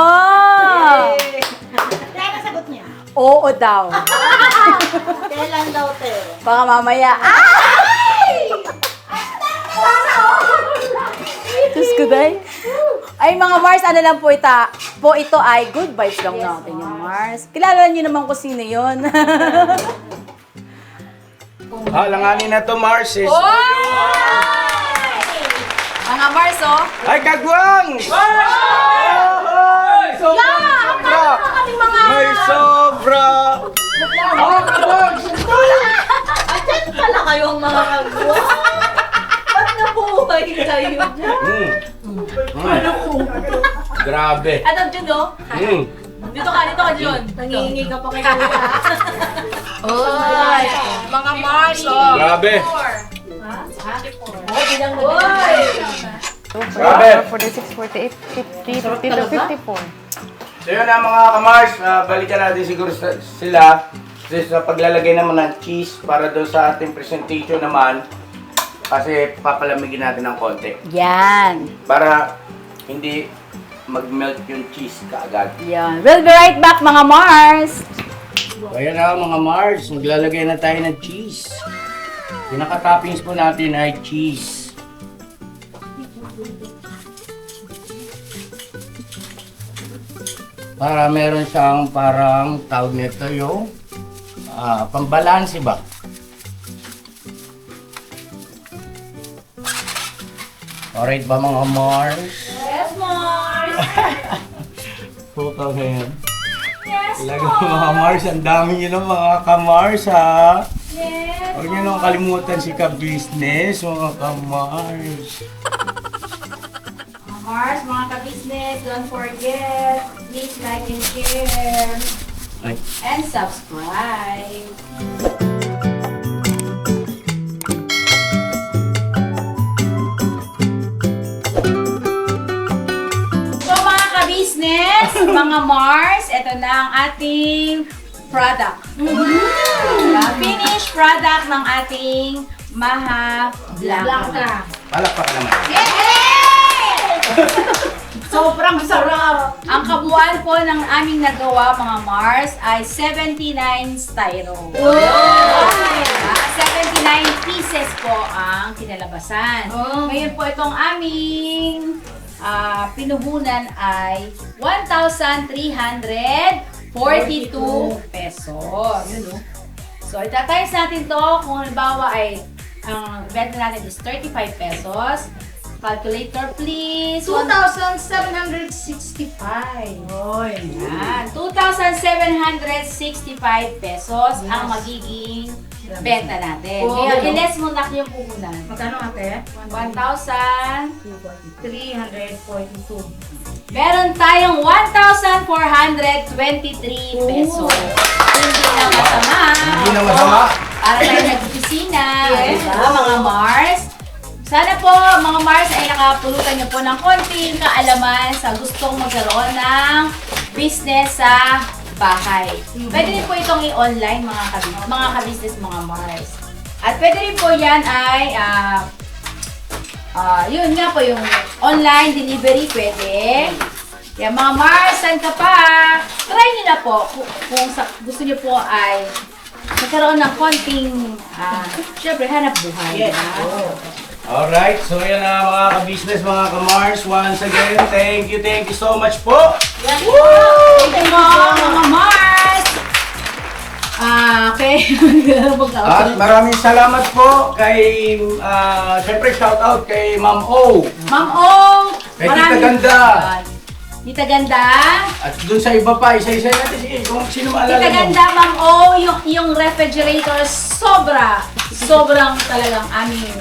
Kaya nasagot niya. Oo daw. Kailan daw, te? Baka mamaya, ay! Diyos ko, day. Ay, mga Mars, ano lang po ito ay good vibes lang natin yung Mars. Kilala niyo naman kung sino yun. Langanin na to, Mars. Mga Mars, oh. Ay, kagwang! May sobra! Pala kayong mga kagwa. Ba't nabuhay kayo dyan? Grabe. At ang Jun, oh. Dito ka, Jun. Nangihingi ka pa kay kuya. Oy, mga Mars, oh. Grabe. Bilang Grabe. 46, 48, 50, 52, 54. So yun na mga kamars, balikan natin siguro sila sa paglalagay naman ng cheese para doon sa ating presentation naman kasi papalamigin natin ng konti Yan. para hindi mag-melt yung cheese kaagad. Yan. We'll be right back, mga Mars. So ayan na mga Mars, maglalagay na tayo ng cheese. Pinaka-toppings po natin ay cheese. Para meron siyang parang tawag nito yung pambalansi ba? Alright ba mga Mars? Yes, Mars! Puta ngayon. Yes, mga Mars, ang dami nyo ng mga ka-Mars ha. Yes! Huwag nyo nang kalimutan si ka-business, mga ka-Mars. Mars, mga ka-business, don't forget, please like and share, Ay. and subscribe. So mga ka-business, mga Mars, ito na ang ating product. Finished product ng ating Maha Blanca. Palakpak naman. Sobrang sarap! Ang kabuuan po ng aming nagawa, mga Mars, ay 79 styro. 79 pieces po ang kinalabasan. Ngayon po itong aming pinuhunan ay 1,342 pesos. So, itatimes natin to kung halimbawa ay ang benta natin is 35 pesos. Calculator please. 2,765. Oy, yan. 2,765 pesos ang magiging benta natin. Oh. Ngayon, i-less mo na yung puhunan. Magkano ate? 1,342. Meron tayong 1,423 pesos. Hindi na masama. Hindi na masama. Para tayo nag-opisina. Yes. Diba, mga Mars? Sana po, mga Mars, ay nakapulutan niyo po ng konting kaalaman sa gustong magkaroon ng business sa bahay. Pwede rin po itong i-online, mga ka-business, mga Mars. At pwede rin po yan ay, yun nga po, yung online delivery pwede. Kaya mga Mars, saan ka pa? Try niyo na po kung gusto niyo po ay magkaroon ng konting, syempre, hanap buhay. Yes. Diba? Alright, so yan na mga ka-business, mga ka-Mars. Once again, thank you so much po. Yan po. Thank you po, mga Mars. Okay. At maraming salamat po kay, syempre shout out kay Ma'am O. Ma'am O. Kay Tita Ganda. Tita Ganda. At dun sa iba pa, isa-isa natin. Sige, kung sino maalala Tita mo. Ganda, Ma'am O. Yung refrigerator, sobrang talagang aming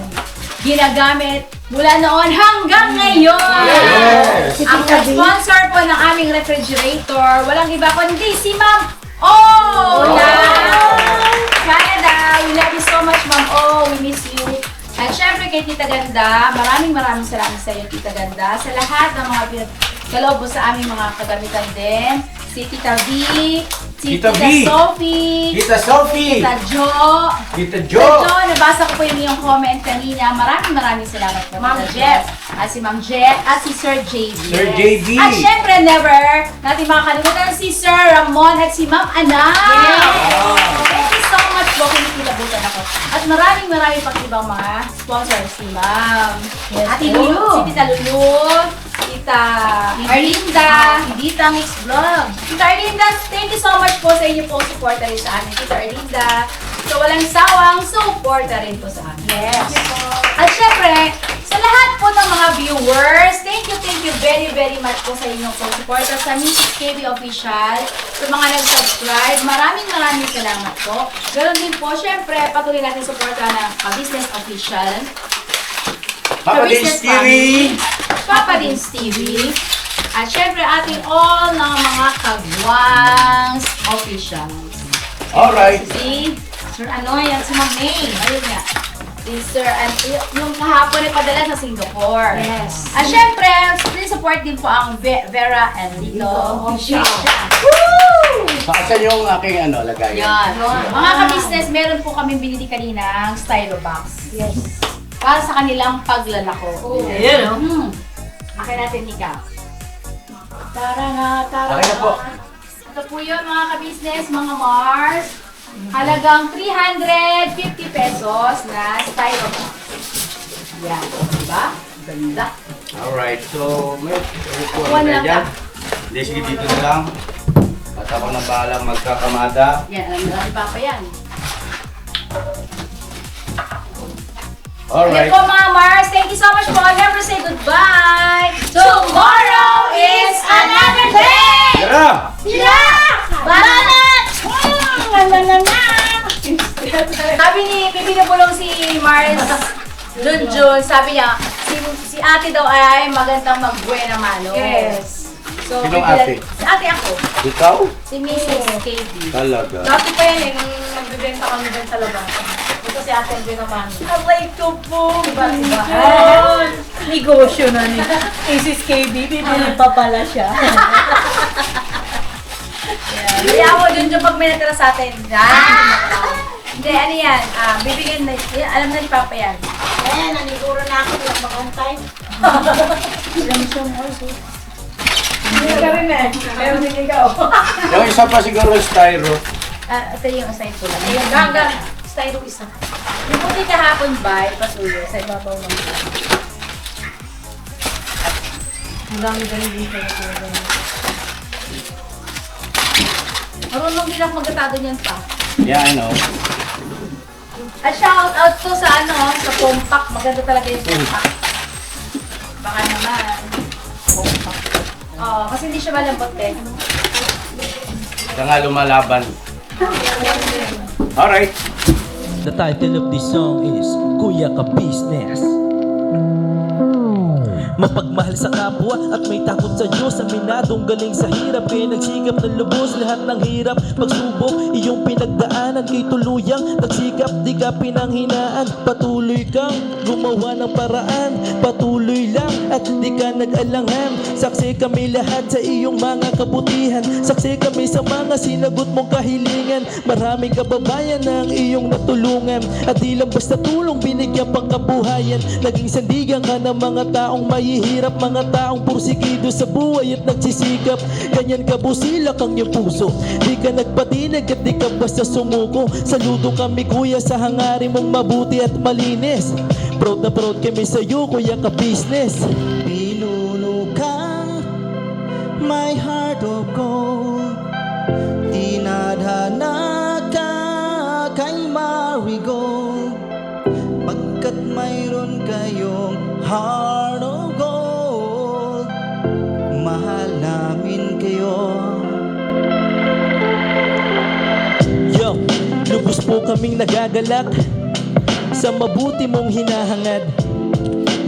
ginagamit mula noon hanggang ngayon. Yes. Ang sponsor po ng aming refrigerator, walang iba kundi si Ma'am O! Canada! We love you so much, Ma'am O. We miss you. At syempre kay Tita Ganda, maraming salamat sa iyo, Tita Ganda. Sa lahat ng mga pinagkaloob mo sa aming mga kagamitan din. Si Tita V, si Tita Tita V. Sophie, Tita Sophie. Tita Jo. Tita Tita Jo. Jo, nabasa ko po yung iyong comment kanina. Maraming salamat po. Ma'am Tita Jeff. At si Ma'am Jeff. At si Sir JB. Sir JB. At syempre, never natin makakalimutan si Sir Ramon at si Ma'am Ana. Thank you so much po kung kilabutan ako. At maraming pang ibang mga sponsors. Si Ma'am. Ate Lulu. Si Tita Lulu. Tita Arlinda. Tita Mix Vlog. Tita Arlinda, thank you so much po sa inyo po supporta rin sa amin. Tita Arlinda. So walang sawang supporta rin po sa amin. Yes. At syempre, sa lahat po ng mga viewers, thank you very much po sa inyong supporta sa Mrs. KB Official. Sa mga nag-subscribe, maraming salamat po. Ganon din po, syempre, patuloy natin supporta ng Business Official. Papa Dins TV. Papa Dins TV. At syempre, ating all ng mga kagwangs officials. Alright. Si Sir Anoy at si Ma'am May. Ayun nga. Si Sir, yung kahapon ay padala sa Singapore. Yes. At syempre, please support din po ang Vera and Lito Official. Saan yung aking lagay? Yan. Mga ka-business, meron po kami binili kanina ng stylo box. Yes. Para sa kanilang paglalako. Ayan, Akin natin ikaw. Tara na. Akin na po. Ito po yun mga ka-business, mga Mars. Halagang 350 pesos na stylo box. Yan. Diba? Ganda. Alright, so may upuan Upuan na lang dyan. ka. Hindi, sige dito na lang. At ako na bahalang magkakamada. Yan, alam na ni Papa yan. Alright. Ayan po mga Mars, thank you so much po. Never say goodbye. Tomorrow is another day! Tara! Banat! Sabi ni Bibi na Bulong si Mars Junjun, sabi niya, si ate daw ay magandang mag-buena mano. Yes. So, Sinong ate? Si ate ako. Ikaw? Si Mrs. Katie. Talaga. Dati pa yan nung nagbibenta kami dyan sa labas. Ito si ate ang binamano. Abay ko po! Diba? Negosyo na ni Mrs. KB. Bibili pa pala siya. Kaya ako dun yung pag may natira sa atin. Hindi, ano yan? Bibigyan na, alam na ni Papa yan. Eh, naniguro na ako. Walang makantay. Hindi kami, men. Pero hindi ikaw. Yung isa pa siguro styro. Ito yung aside ko lang. Ayun, hanggang styro isa. Yung puti kahapon ba, ipasuyo sa ibabaw ng isa. Ang dami ganun dito. Marunong din ako magkatado niyan pa. Yeah, I know. At shout out to sa sa Compact. Maganda talaga yung Compact. Baka naman. Compact. Oo, kasi hindi siya malambot eh. Siya nga lumalaban. Alright. The title of this song is Kuya Ka Business. Mapagmahal sa kapwa at may takot sa Diyos. Aminadong galing sa hirap, kaya nagsikap ng lubos. Lahat ng hirap, pagsubok, iyong pinagdaanan. Kay tuluyang nagsikap, di ka pinanghinaan. Patuloy kang gumawa ng paraan. Patuloy lang at di ka nag-alangan. Saksi kami lahat sa iyong mga kabutihan. Saksi kami sa mga sinagot mong kahilingan. Maraming kababayan na ang iyong natulungan. At di lang basta tulong, binigyan pang kabuhayan. Naging sandigan ka ng mga taong mahihirap, mga taong pursigido sa buhay at nagsisikap. Ganyan ka busilak ang iyong puso, di ka nagpatinag at di ka basta sumuko. Saludo kami kuya sa hangarin mong mabuti at malinis. Proud na proud kami sa iyo Kuya Ka Business. Pinunukang my heart of gold, tinadhana ka kay marigold. Pagkat mayroon kayong heart of gold, mahal namin kayo. Yo, lubos po kaming nagagalak sa mabuti mong hinahangad.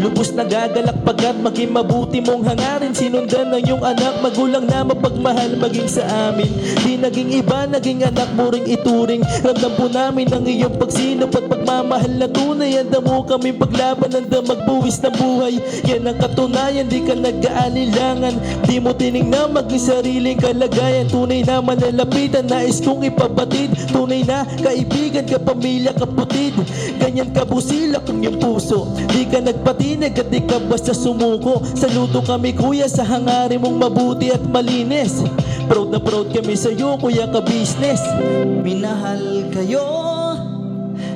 Lubos nagagalak pagkat maging mabuti mong hangarin. Sinundan ng iyong anak, magulang na mapagmahal maging sa amin. Di naging iba, naging anak mo ring ituring. Ramdam po namin ang iyong pagsinop at pagmamahal na tunay. Handa mo kami paglaban, handa magbuwis ng buhay. Yan ang katunayan, di ka nag-aalilangan. Di mo tinignan maging sariling kalagayan. Tunay na manalapitan, nais kong ipabatid. Tunay na kaibigan, kapamilya, kaputid. Ganyan kabusilak ang iyong puso, di ka nagpatinag at di ka basta sumuko. Saludo kami kuya sa hangarin mong mabuti at malinis. Proud na proud kami sa iyo Kuya Ka Business. Minahal kayo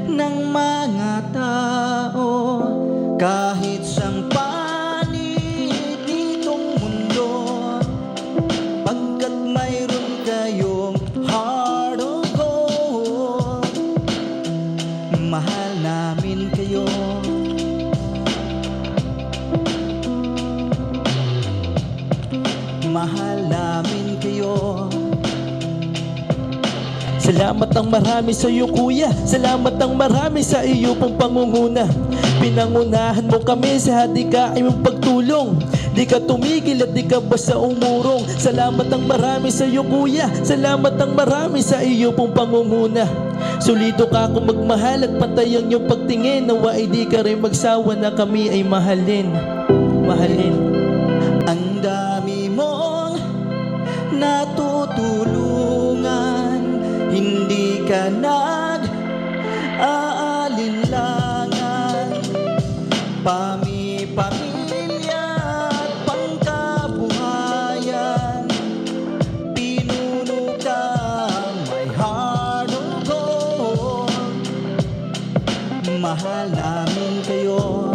ng mga tao kahit sang panig nitong mundo. Pagkat mayroon kayong heart of gold, mahal namin kayo. Mahal namin kayo. Salamat ang marami sa iyo kuya, salamat ang marami sa iyo pong pangunguna. Pinangunahan mo kami sa hadikain mong pagtulong. Di ka tumigil at di ka basta umurong. Salamat ang marami sa iyo kuya, salamat ang marami sa iyo pong pangunguna. Sulido ka kung magmahal at pantay ang iyong pagtingin. Nawa ay di ka rin magsawa na kami ay mahalin. Mahalin. Ang dami mong natutulungan, hindi ka nag-aalinlangan. Pamilya at pangkabuhayan, pinuno ka may heart of gold. Mahal namin kayo,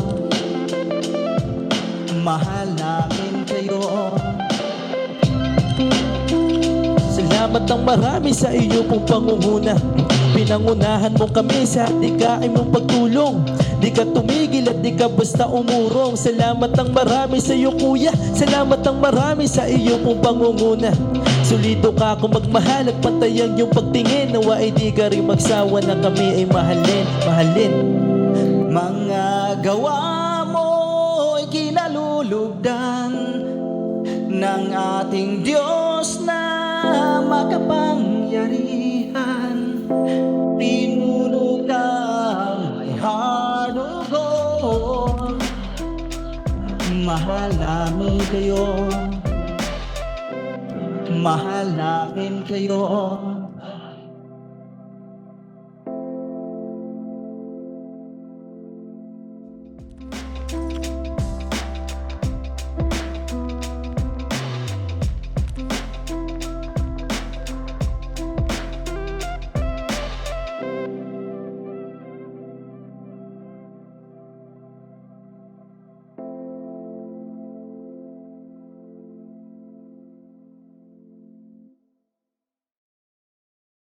mahal namin kayo. Salamat ang marami sa iyo pong pangunguna. Pinangunahan mo kami sa hadikain mong pagtulong. Di ka tumigil at di ka basta umurong. Salamat ang marami sa iyo kuya, salamat ang marami sa iyo pong pangunguna. Sulido ka kung magmahal at pantay ang iyong pagtingin. Nawa ay di ka rin magsawa na kami ay mahalin. Mahalin. Mga gawa mo'y kinalulugdan ng ating Diyos na makapangyarihan. Pinuno ka may heart of gold. Mahal namin kayo, mahal namin kayo.